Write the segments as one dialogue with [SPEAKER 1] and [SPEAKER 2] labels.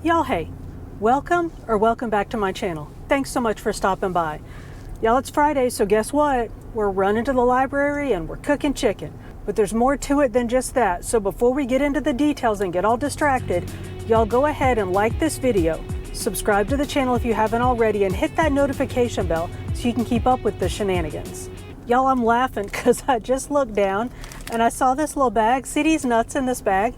[SPEAKER 1] Y'all, hey, welcome back to my channel. Thanks so much for stopping by. Y'all, it's Friday, so guess what? We're running to the library and we're cooking chicken. But there's more to it than just that. So before we get into the details and get all distracted, y'all go ahead and like this video, subscribe to the channel if you haven't already, and hit that notification bell so you can keep up with the shenanigans. Y'all, I'm laughing because I just looked down and I saw this little bag. See these nuts in this bag?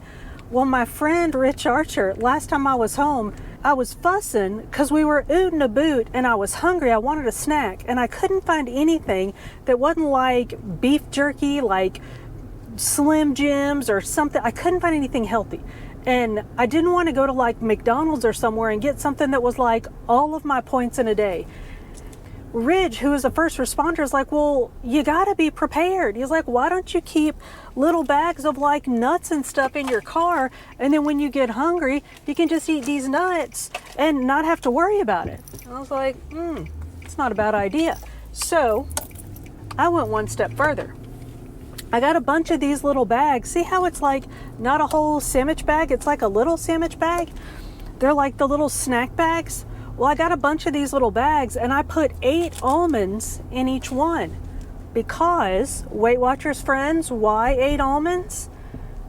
[SPEAKER 1] Well, my friend Rich Archer, last time I was home, I was fussing because we were ootin' a boot and I was hungry. I wanted a snack and I couldn't find anything that wasn't like beef jerky, like Slim Jims or something. I couldn't find anything healthy. And I didn't want to go to like McDonald's or somewhere and get something that was like all of my points in a day. Ridge, who is a first responder, is like, well, you gotta be prepared. He's like, why don't you keep little bags of like nuts and stuff in your car, and then when you get hungry, you can just eat these nuts and not have to worry about it. And I was like, it's not a bad idea. So I went one step further. I got a bunch of these little bags. See how it's like not a whole sandwich bag, it's like a little sandwich bag? They're like the little snack bags. Well, I got a bunch of these little bags and I put 8 almonds in each one because, Weight Watchers friends, why 8 almonds?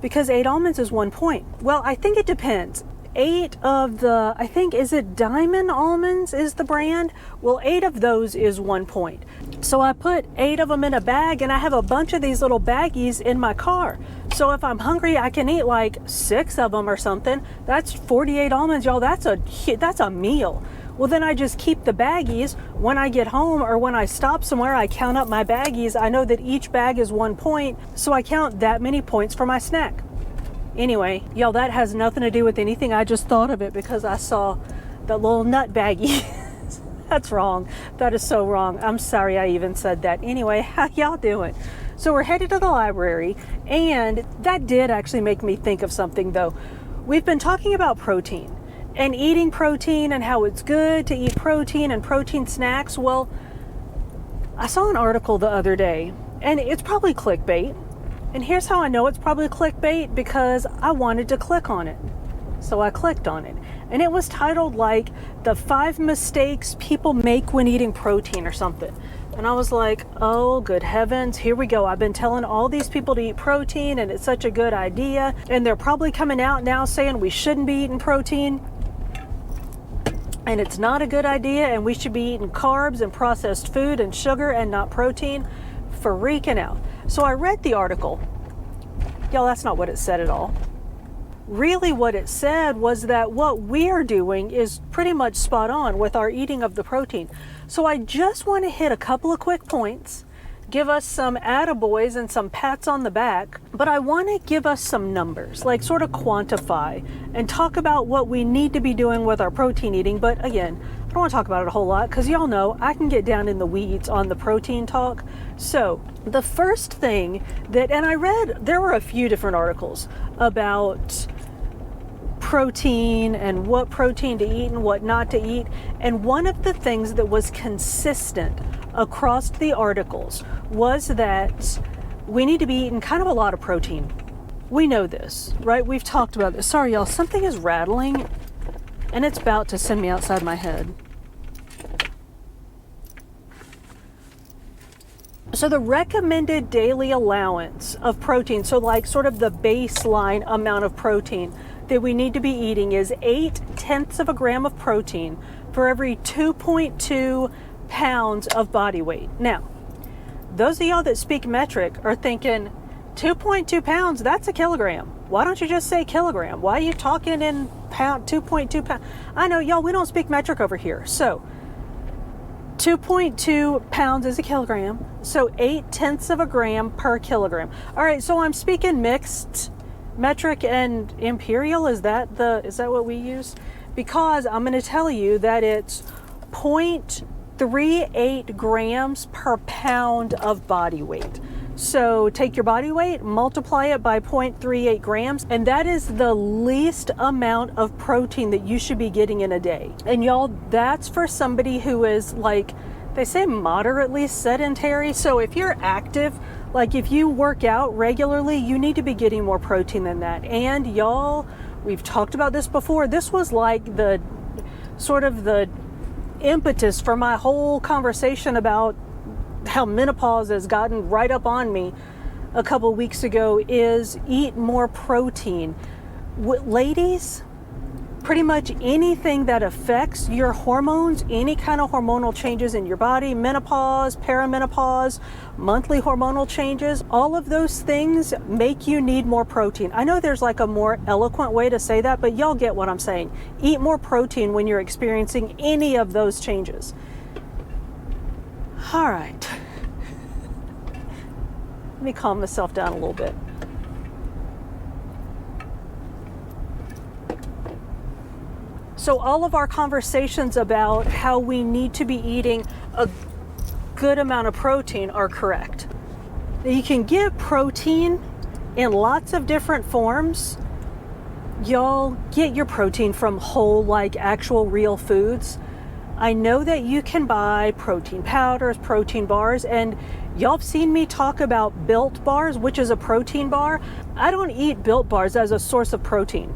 [SPEAKER 1] Because 8 almonds is 1 point. Well, I think it depends. 8 of the, I think, is it Diamond Almonds is the brand? Well, 8 of those is 1 point. So I put 8 of them in a bag and I have a bunch of these little baggies in my car. So if I'm hungry, I can eat like 6 of them or something. That's 48 almonds, y'all. That's a meal. Well, then I just keep the baggies. When I get home or when I stop somewhere, I count up my baggies. I know that each bag is 1 point, so I count that many points for my snack. Anyway, y'all, that has nothing to do with anything. I just thought of it because I saw the little nut baggie. That's wrong. That is so wrong. I'm sorry I even said that. Anyway, how y'all doing? So we're headed to the library, and that did actually make me think of something, though. We've been talking about protein and eating protein and how it's good to eat protein and protein snacks. Well, I saw an article the other day, and it's probably clickbait. And here's how I know it's probably clickbait, because I wanted to click on it. So I clicked on it. And it was titled like the 5 mistakes people make when eating protein or something. And I was like, oh, good heavens, here we go. I've been telling all these people to eat protein and it's such a good idea. And they're probably coming out now saying we shouldn't be eating protein and it's not a good idea and we should be eating carbs and processed food and sugar and not protein. Freaking out. So I read the article. Y'all, that's not what it said at all. Really what it said was that what we're doing is pretty much spot on with our eating of the protein. So I just want to hit a couple of quick points, give us some attaboys and some pats on the back, but I want to give us some numbers, like sort of quantify and talk about what we need to be doing with our protein eating. But again, I don't want to talk about it a whole lot because y'all know I can get down in the weeds on the protein talk. So the first thing that, and I read, there were a few different articles about protein and what protein to eat and what not to eat. And one of the things that was consistent across the articles was that we need to be eating kind of a lot of protein. We know this, right? We've talked about this. Sorry, y'all, something is rattling and it's about to send me outside my head. So the recommended daily allowance of protein, so like sort of the baseline amount of protein that we need to be eating is 0.8 of a gram of protein for every 2.2 pounds of body weight. Now, those of y'all that speak metric are thinking 2.2 pounds, that's a kilogram. Why don't you just say kilogram? Why are you talking in pound, 2.2 pounds? I know, y'all, we don't speak metric over here. So 2.2 pounds is a kilogram. So 0.8 of a gram per kilogram. All right, so I'm speaking mixed metric and imperial. Is that what we use? Because I'm going to tell you that it's 0.38 grams per pound of body weight. So take your body weight, multiply it by 0.38 grams, and that is the least amount of protein that you should be getting in a day. And y'all, that's for somebody who is like, they say moderately sedentary. So if you're active, like if you work out regularly, you need to be getting more protein than that. And y'all, We've talked about this before. This was like the sort of the impetus for my whole conversation about how menopause has gotten right up on me a couple weeks ago, is eat more protein. Ladies, pretty much anything that affects your hormones, any kind of hormonal changes in your body, menopause, perimenopause, monthly hormonal changes, all of those things make you need more protein. I know there's like a more eloquent way to say that, but y'all get what I'm saying. Eat more protein when you're experiencing any of those changes. All right. Let me calm myself down a little bit. So all of our conversations about how we need to be eating a good amount of protein are correct. You can get protein in lots of different forms. Y'all get your protein from whole, like actual real foods. I know that you can buy protein powders, protein bars, and y'all have seen me talk about Built bars, which is a protein bar. I don't eat Built bars as a source of protein.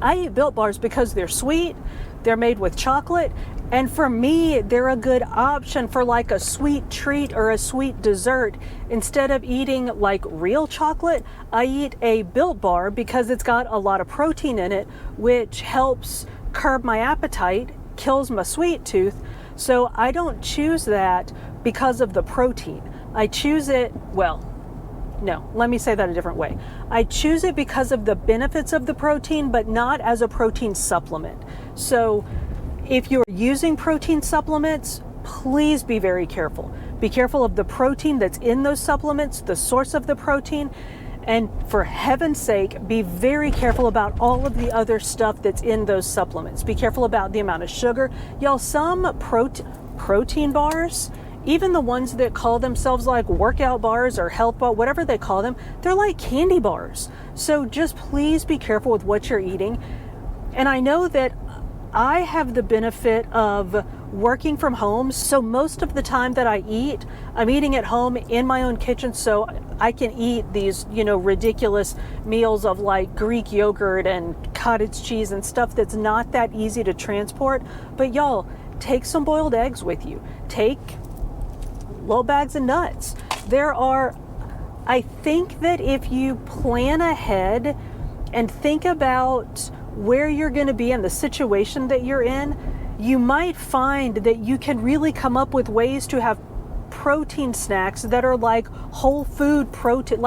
[SPEAKER 1] I eat Built bars because they're sweet, they're made with chocolate, and for me, they're a good option for like a sweet treat or a sweet dessert. Instead of eating like real chocolate, I eat a Built bar because it's got a lot of protein in it, which helps curb my appetite, kills my sweet tooth. So I don't choose that because of the protein. I choose it, no, let me say that a different way. I choose it because of the benefits of the protein, but not as a protein supplement. So if you're using protein supplements, please be very careful. Be careful of the protein that's in those supplements, the source of the protein, and for heaven's sake, be very careful about all of the other stuff that's in those supplements. Be careful about the amount of sugar. Y'all, some protein bars, even the ones that call themselves like workout bars or health bar, whatever they call them, they're like candy bars. So just please be careful with what you're eating. And I know that I have the benefit of working from home. So most of the time that I eat, I'm eating at home in my own kitchen. So I can eat these, ridiculous meals of like Greek yogurt and cottage cheese and stuff that's not that easy to transport. But y'all, take some boiled eggs with you. Take little bags of nuts. I think that if you plan ahead and think about where you're going to be and the situation that you're in, you might find that you can really come up with ways to have protein snacks that are like whole food protein,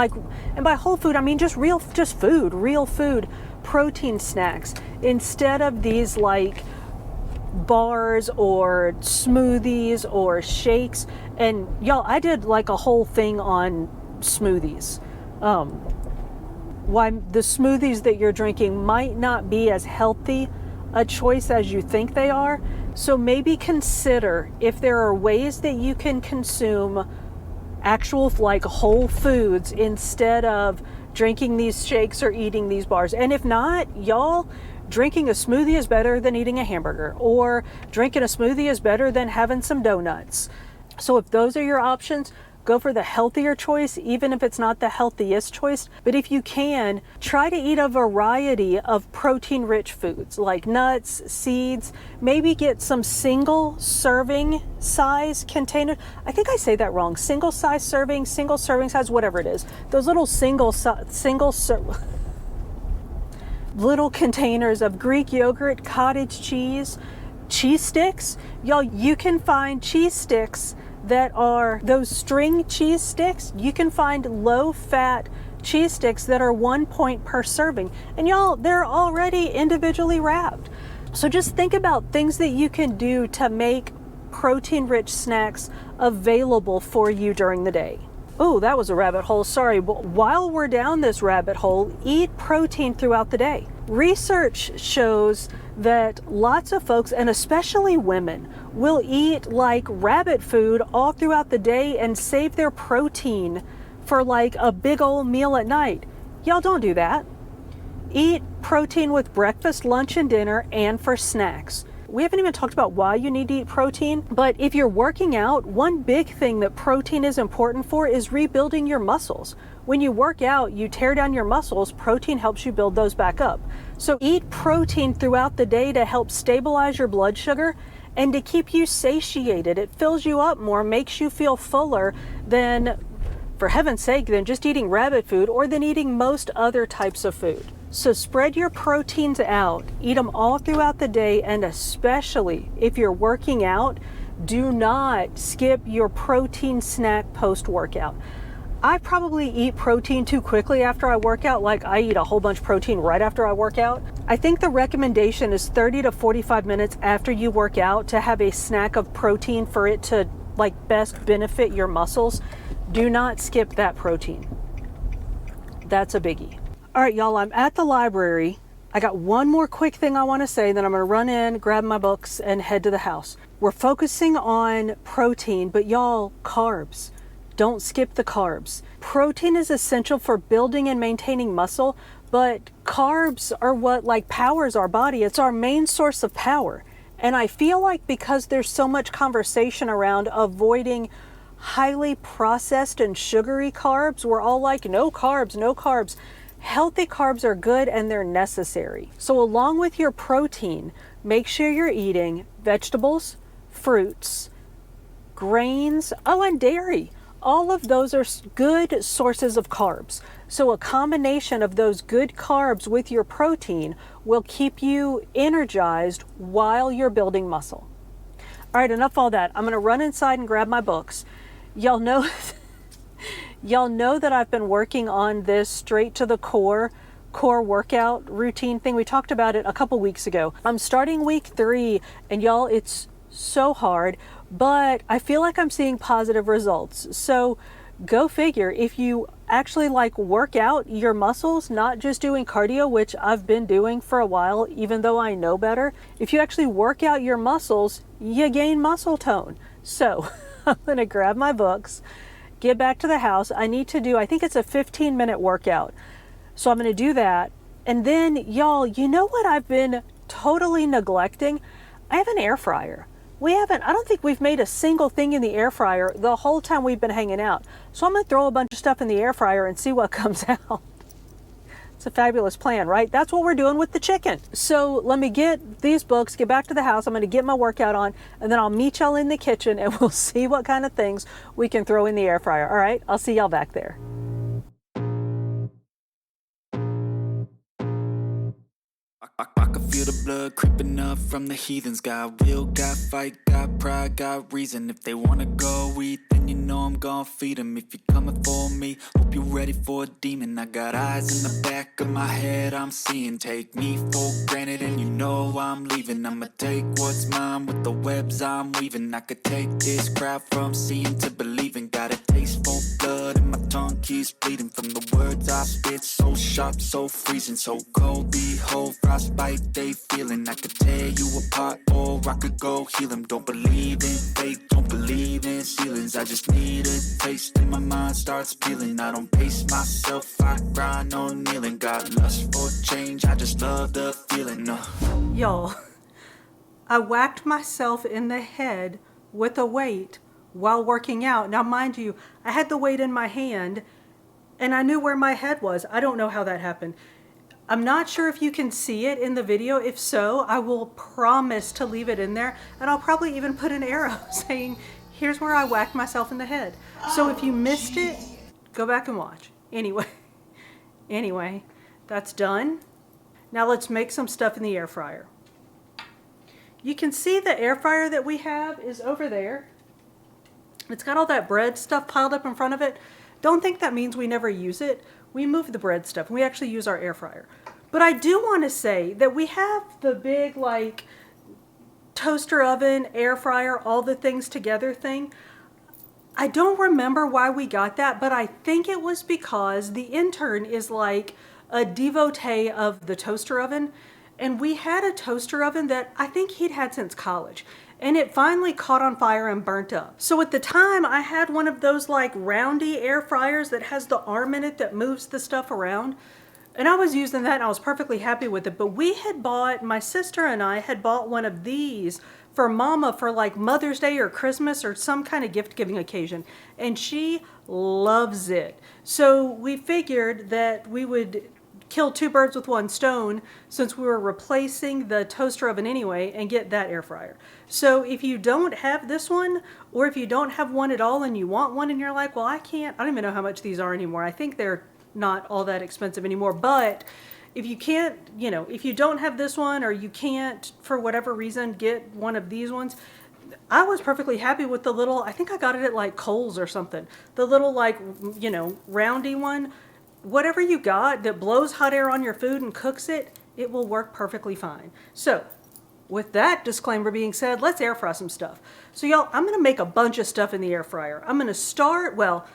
[SPEAKER 1] and by whole food I mean just real food protein snacks, instead of these like bars or smoothies or shakes. And y'all, I did like a whole thing on smoothies. Why the smoothies that you're drinking might not be as healthy a choice as you think they are. So maybe consider if there are ways that you can consume actual like whole foods instead of drinking these shakes or eating these bars. And if not, y'all, drinking a smoothie is better than eating a hamburger, or drinking a smoothie is better than having some donuts. So if those are your options, go for the healthier choice, even if it's not the healthiest choice. But if you can, try to eat a variety of protein-rich foods like nuts, seeds. Maybe get some single serving size containers. I think I say that wrong. Single serving size, whatever it is. Those little little containers of Greek yogurt, cottage cheese sticks. Y'all, you can find cheese sticks that are those string cheese sticks. You can find low-fat cheese sticks that are 1 point per serving. And y'all, they're already individually wrapped. So just think about things that you can do to make protein-rich snacks available for you during the day. Oh, that was a rabbit hole, sorry. But while we're down this rabbit hole, eat protein throughout the day. Research shows that lots of folks, and especially women, will eat like rabbit food all throughout the day and save their protein for like a big old meal at night. Y'all, don't do that. Eat protein with breakfast, lunch, and dinner, and for snacks. we haven't even talked about why you need to eat protein, but if you're working out, one big thing that protein is important for is rebuilding your muscles. When you work out, you tear down your muscles, protein helps you build those back up. So eat protein throughout the day to help stabilize your blood sugar and to keep you satiated. It fills you up more, makes you feel fuller than, for heaven's sake, than just eating rabbit food or than eating most other types of food. So spread your proteins out, eat them all throughout the day, and especially if you're working out, do not skip your protein snack post-workout. I probably eat protein too quickly after I work out, like I eat a whole bunch of protein right after I work out. I think the recommendation is 30 to 45 minutes after you work out to have a snack of protein for it to best benefit your muscles. Do not skip that protein. That's a biggie. All right, y'all, I'm at the library. I got one more quick thing I want to say, then I'm going to run in, grab my books, and head to the house. We're focusing on protein, but y'all, carbs. Don't skip the carbs. Protein is essential for building and maintaining muscle, but carbs are what powers our body. It's our main source of power. And I feel like because there's so much conversation around avoiding highly processed and sugary carbs, we're all like, no carbs, no carbs. Healthy carbs are good and they're necessary. So along with your protein, make sure you're eating vegetables, fruits, grains, and dairy. All of those are good sources of carbs. So a combination of those good carbs with your protein will keep you energized while you're building muscle. All right, enough all that. I'm gonna run inside and grab my books. Y'all know that I've been working on this straight to the core workout routine thing. We talked about it a couple weeks ago. I'm starting week 3, and y'all, it's so hard, but I feel like I'm seeing positive results. So go figure, if you actually work out your muscles, not just doing cardio, which I've been doing for a while, even though I know better, if you actually work out your muscles, you gain muscle tone. So I'm gonna grab my books, get back to the house. I need to do, I think it's a 15-minute workout. So I'm gonna do that. And then y'all, you know what I've been totally neglecting? I have an air fryer. I don't think we've made a single thing in the air fryer the whole time we've been hanging out. So I'm gonna throw a bunch of stuff in the air fryer and see what comes out. It's a fabulous plan, right? That's what we're doing with the chicken. So let me get these books, get back to the house. I'm gonna get my workout on, and then I'll meet y'all in the kitchen and we'll see what kind of things we can throw in the air fryer. All right, I'll see y'all back there.
[SPEAKER 2] I can feel the blood creeping up from the heathens. Got will, got fight, got pride, got reason. If they wanna go eat, then you know I'm gon' feed them. If you're coming for me, hope you're ready for a demon. I got eyes in the back of my head, I'm seeing. Take me for granted and you know I'm leaving. I'ma take what's mine with the webs I'm weaving. I could take this crowd from seeing to believing. Got a taste for blood and my tongue keeps bleeding. From the words I spit, so sharp, so freezing. So cold, behold, frostbite they feeling. I could tear you apart or I could go heal them. Don't believe in fate, don't believe in ceilings. I just need a taste and my mind starts peeling. I don't pace myself, I grind on kneeling. Got lust for change, I just love the feeling.
[SPEAKER 1] Y'all, I whacked myself in the head with a weight while working out. Now mind you, I had the weight in my hand and I knew where my head was. I don't know how that happened. I'm not sure if you can see it in the video. If so, I will promise to leave it in there, and I'll probably even put an arrow saying, here's where I whacked myself in the head. So if you missed it, go back and watch. Anyway, that's done. Now let's make some stuff in the air fryer. You can see the air fryer that we have is over there. It's got all that bread stuff piled up in front of it. Don't think that means we never use it. We move the bread stuff. We actually use our air fryer. But I do want to say that we have the big toaster oven, air fryer, all the things together thing. I don't remember why we got that, but I think it was because the intern is like a devotee of the toaster oven. And we had a toaster oven that I think he'd had since college. And it finally caught on fire and burnt up. So at the time, I had one of those roundy air fryers that has the arm in it that moves the stuff around. And I was using that and I was perfectly happy with it. But my sister and I had bought one of these for Mama for like Mother's Day or Christmas or some kind of gift giving occasion. And she loves it. So we figured that we would kill two birds with one stone since we were replacing the toaster oven anyway and get that air fryer. So if you don't have this one, or if you don't have one at all and you want one and you're like, well, I don't even know how much these are anymore. I think they're not all that expensive anymore. But if you can't, if you don't have this one or you can't, for whatever reason, get one of these ones, I was perfectly happy with the little, I think I got it at like Kohl's or something. The little like, roundy one. Whatever you got that blows hot air on your food and cooks it, it will work perfectly fine. So with that disclaimer being said, let's air fry some stuff. So y'all, I'm going to make a bunch of stuff in the air fryer. I'm going to start, well,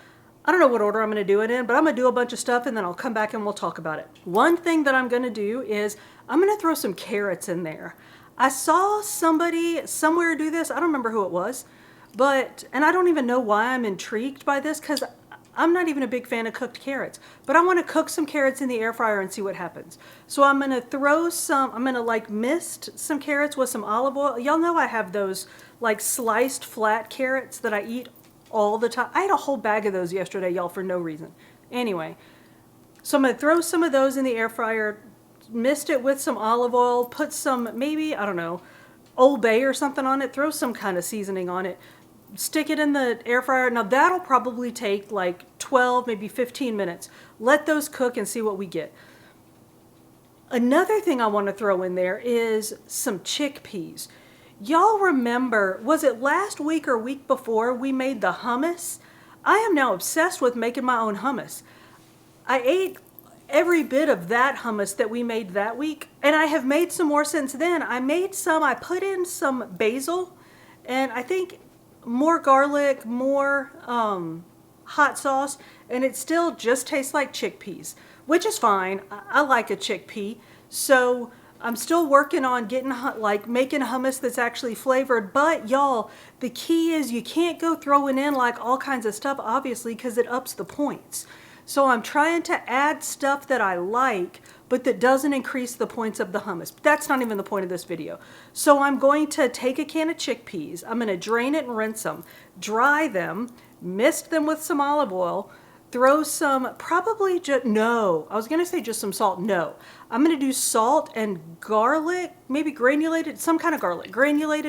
[SPEAKER 1] I don't know what order I'm going to do it in, but I'm going to do a bunch of stuff and then I'll come back and we'll talk about it. One thing that I'm going to do is I'm going to throw some carrots in there. I saw somebody somewhere do this. I don't remember who it was, and I don't even know why I'm intrigued by this because I'm not even a big fan of cooked carrots, but I want to cook some carrots in the air fryer and see what happens. So I'm going to like mist some carrots with some olive oil. Y'all know I have those like sliced flat carrots that I eat all the time. I ate a whole bag of those yesterday, y'all, for no reason. Anyway, so I'm going to throw some of those in the air fryer, mist it with some olive oil, put some, maybe, I don't know, Old Bay or something on it, throw some kind of seasoning on it. Stick it in the air fryer. Now that'll probably take like 12, maybe 15 minutes. Let those cook and see what we get. Another thing I want to throw in there is some chickpeas. Y'all remember, was it last week or week before we made the hummus? I am now obsessed with making my own hummus. I ate every bit of that hummus that we made that week, and I have made some more since then. I put in some basil, and I think more garlic, more hot sauce, and it still just tastes like chickpeas, which is fine. I like a chickpea. So I'm still working on making hummus that's actually flavored. But y'all, the key is you can't go throwing in like all kinds of stuff, obviously, because it ups the points. So I'm trying to add stuff that I like, but that doesn't increase the points of the hummus. That's not even the point of this video. So I'm going to take a can of chickpeas. I'm going to drain it and rinse them, dry them, mist them with some olive oil, throw some, I was going to say just some salt. No, I'm going to do salt and garlic, maybe granulated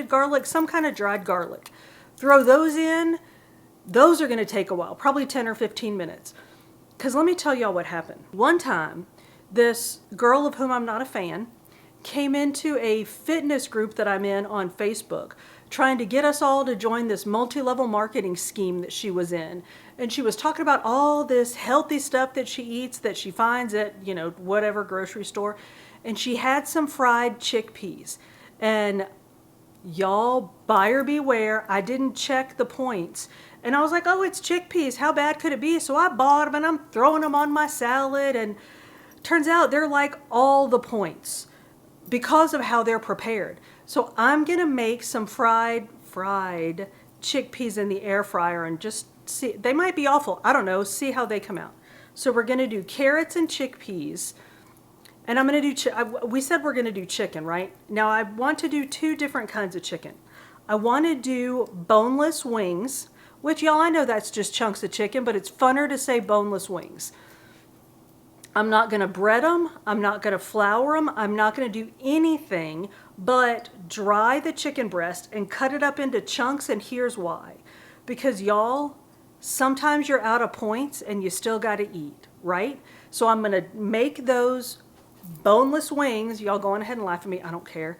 [SPEAKER 1] garlic, some kind of dried garlic. Throw those in. Those are going to take a while, probably 10 or 15 minutes. Because let me tell y'all what happened. One time, this girl of whom I'm not a fan came into a fitness group that I'm in on Facebook, trying to get us all to join this multi-level marketing scheme that she was in. And she was talking about all this healthy stuff that she eats, that she finds at, whatever grocery store. And she had some fried chickpeas. And y'all, buyer beware, I didn't check the points. And I was like, oh, it's chickpeas. How bad could it be? So I bought them and I'm throwing them on my salad. And turns out they're like all the points because of how they're prepared. So I'm going to make some fried chickpeas in the air fryer and just see. They might be awful. I don't know. See how they come out. So we're going to do carrots and chickpeas. And I'm going to do, we said we're going to do chicken, right? Now I want to do two different kinds of chicken. I want to do boneless wings, which y'all, I know that's just chunks of chicken, but it's funner to say boneless wings. I'm not going to bread them. I'm not going to flour them. I'm not going to do anything but dry the chicken breast and cut it up into chunks, and here's why. Because y'all, sometimes you're out of points and you still got to eat, right? So I'm going to make those boneless wings. Y'all go on ahead and laugh at me. I don't care.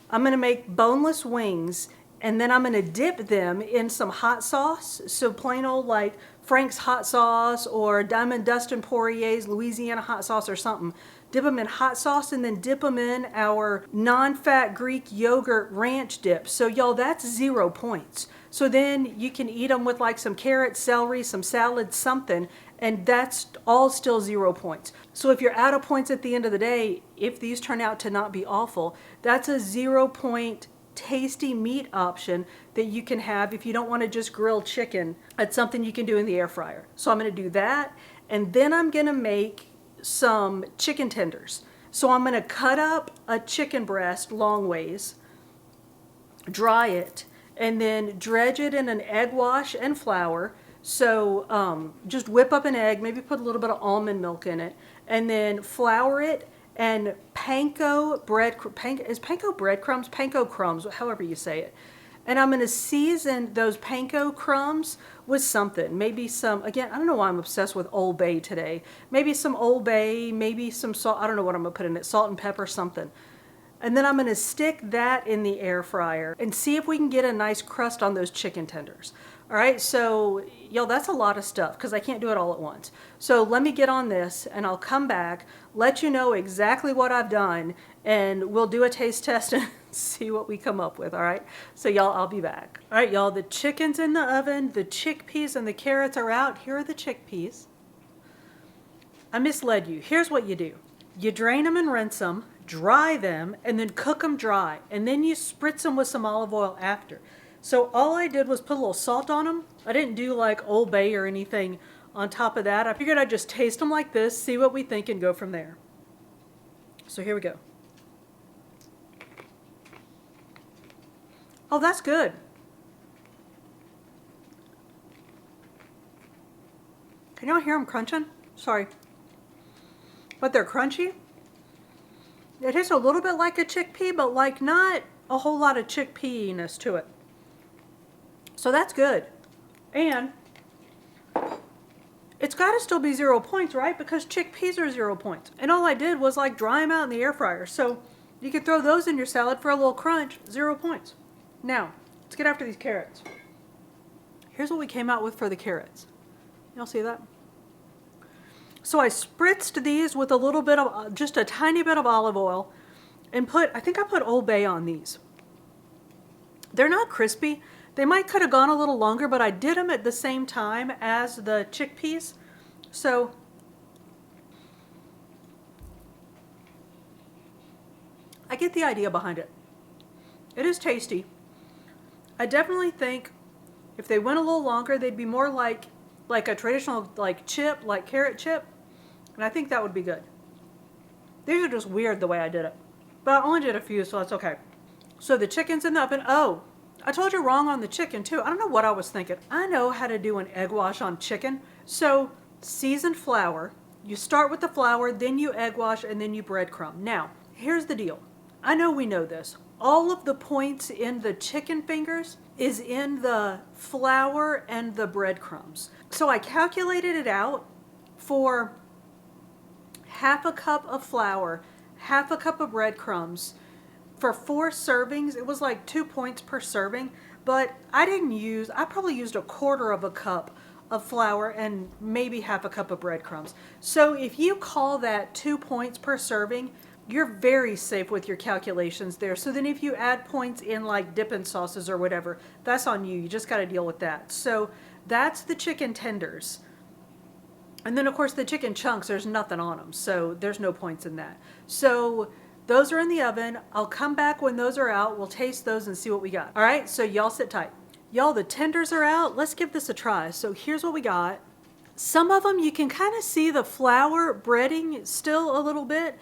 [SPEAKER 1] I'm going to make boneless wings, and then I'm going to dip them in some hot sauce. So plain old like Frank's hot sauce or Diamond Dustin Poirier's Louisiana hot sauce or something. Dip them in hot sauce and then dip them in our non-fat Greek yogurt ranch dip. So y'all, that's 0 points. So then you can eat them with like some carrots, celery, some salad, something, and that's all still 0 points. So if you're out of points at the end of the day, if these turn out to not be awful, that's a 0 point tasty meat option that you can have if you don't want to just grill chicken. That's something you can do in the air fryer. So I'm going to do that, and then I'm going to make some chicken tenders. So I'm going to cut up a chicken breast long ways, dry it, and then dredge it in an egg wash and flour. So just whip up an egg, maybe put a little bit of almond milk in it, and then flour it and panko bread. Is panko breadcrumbs? Panko crumbs, however you say it. And I'm going to season those panko crumbs with something. Maybe some, again, I don't know why I'm obsessed with Old Bay today. Maybe some Old Bay, maybe some salt. I don't know what I'm going to put in it. Salt and pepper, something. And then I'm going to stick that in the air fryer and see if we can get a nice crust on those chicken tenders. All right, so y'all, that's a lot of stuff because I can't do it all at once. So let me get on this and I'll come back, let you know exactly what I've done, and we'll do a taste test and see what we come up with, all right? So y'all, I'll be back. All right, y'all, the chicken's in the oven, the chickpeas and the carrots are out. Here are the chickpeas. I misled you. Here's what you do. You drain them and rinse them, dry them, and then cook them dry. And then you spritz them with some olive oil after. So all I did was put a little salt on them. I didn't do like Old Bay or anything on top of that. I figured I'd just taste them like this, see what we think, and go from there. So here we go. Oh, that's good. Can y'all hear them crunching? Sorry. But they're crunchy. It tastes a little bit like a chickpea, but like not a whole lot of chickpea-ness to it. So that's good. And it's got to still be 0 points, right? Because chickpeas are 0 points. And all I did was like dry them out in the air fryer. So you could throw those in your salad for a little crunch, 0 points. Now, let's get after these carrots. Here's what we came out with for the carrots. Y'all see that? So I spritzed these with a little bit of, just a tiny bit of olive oil and I think I put Old Bay on these. They're not crispy. They might could have gone a little longer, but I did them at the same time as the chickpeas. So I get the idea behind it. It is tasty. I definitely think if they went a little longer, they'd be more like a traditional like chip, like carrot chip. And I think that would be good. These are just weird the way I did it. But I only did a few, so that's okay. So the chicken's in the oven. Oh, I told you wrong on the chicken too. I don't know what I was thinking. I know how to do an egg wash on chicken. So seasoned flour. You start with the flour, then you egg wash, and then you breadcrumb. Now, here's the deal. I know we know this. All of the points in the chicken fingers is in the flour and the breadcrumbs. So I calculated it out for half a cup of flour, half a cup of breadcrumbs. For 4 servings, it was like 2 points per serving, but I probably used 1/4 cup of flour and maybe half a cup of breadcrumbs. So if you call that 2 points per serving, you're very safe with your calculations there. So then if you add points in like dipping sauces or whatever, that's on you. You just got to deal with that. So that's the chicken tenders. And then of course the chicken chunks, there's nothing on them. So there's no points in that. So those are in the oven. I'll come back when those are out. We'll taste those and see what we got. All right, so y'all sit tight. Y'all, the tenders are out. Let's give this a try. So here's what we got. Some of them you can kind of see the flour breading still a little bit.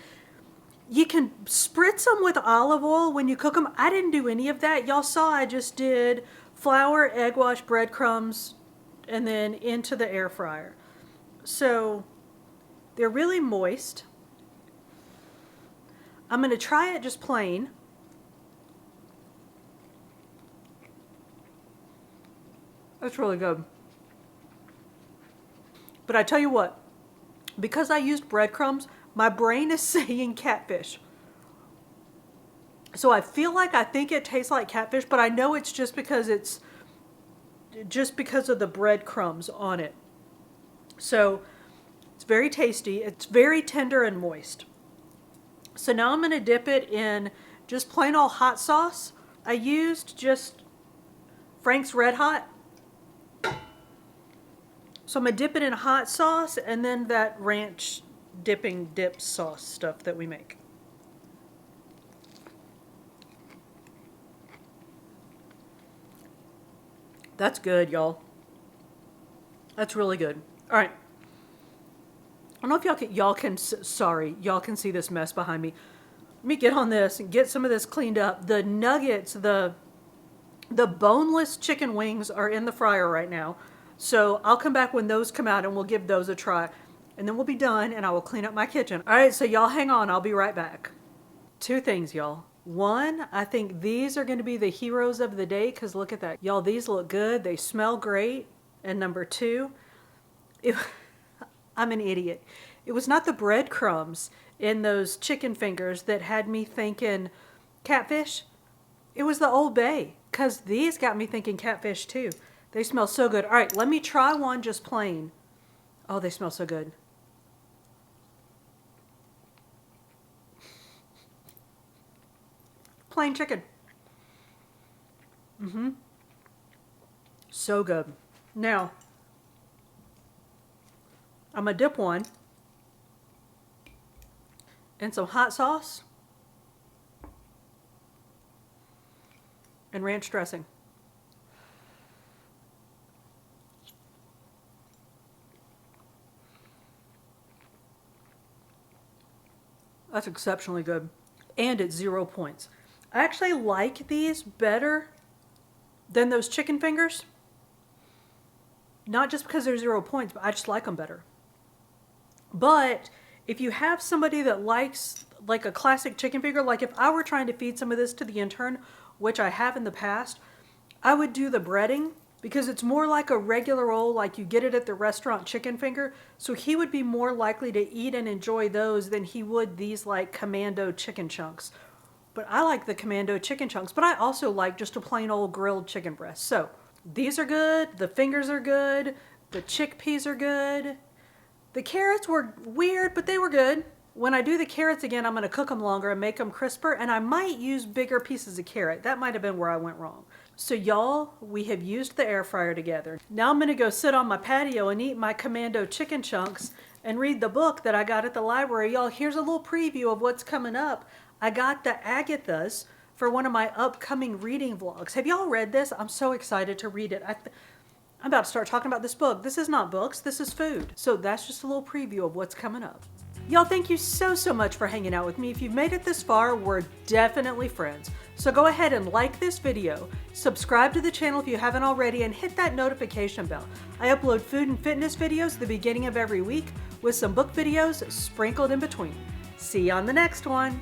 [SPEAKER 1] You can spritz them with olive oil when you cook them. I didn't do any of that. Y'all saw I just did flour, egg wash, breadcrumbs, and then into the air fryer. So they're really moist. I'm going to try it just plain. That's really good. But I tell you what, because I used breadcrumbs, my brain is saying catfish. So I think it tastes like catfish, but I know it's just because of the breadcrumbs on it. So it's very tasty. It's very tender and moist. So now I'm going to dip it in just plain old hot sauce. I used just Frank's Red Hot. So I'm going to dip it in hot sauce and then that ranch dipping dip sauce stuff that we make. That's good, y'all. That's really good. All right. I don't know if y'all can see this mess behind me. Let me get on this and get some of this cleaned up. The nuggets, the boneless chicken wings are in the fryer right now. So I'll come back when those come out and we'll give those a try. And then we'll be done and I will clean up my kitchen. All right, so y'all hang on. I'll be right back. Two things, y'all. One, I think these are going to be the heroes of the day because look at that. Y'all, these look good. They smell great. And number two, I'm an idiot. It was not the breadcrumbs in those chicken fingers that had me thinking catfish. It was the Old Bay because these got me thinking catfish too. They smell so good. All right, let me try one just plain. Oh, they smell so good. Plain chicken. So good. Now, I'm gonna dip one in some hot sauce and ranch dressing. That's exceptionally good. And it's 0 points. I actually like these better than those chicken fingers. Not just because they're 0 points, but I just like them better. But if you have somebody that likes like a classic chicken finger, like if I were trying to feed some of this to the intern, which I have in the past, I would do the breading because it's more like a regular old, like you get it at the restaurant chicken finger. So he would be more likely to eat and enjoy those than he would these like commando chicken chunks. But I like the commando chicken chunks, but I also like just a plain old grilled chicken breast. So these are good. The fingers are good. The chickpeas are good. The carrots were weird, but they were good. When I do the carrots again, I'm going to cook them longer and make them crisper, and I might use bigger pieces of carrot. That might have been where I went wrong. So y'all, we have used the air fryer together. Now I'm going to go sit on my patio and eat my commando chicken chunks and read the book that I got at the library. Y'all, here's a little preview of what's coming up. I got the Agathas for one of my upcoming reading vlogs. Have y'all read this? I'm so excited to read it. I'm about to start talking about this book. This is not books, this is food. So that's just a little preview of what's coming up. Y'all, thank you so much for hanging out with me. If you've made it this far, we're definitely friends. So go ahead and like this video, subscribe to the channel if you haven't already, and hit that notification bell. I upload food and fitness videos at the beginning of every week with some book videos sprinkled in between. See you on the next one.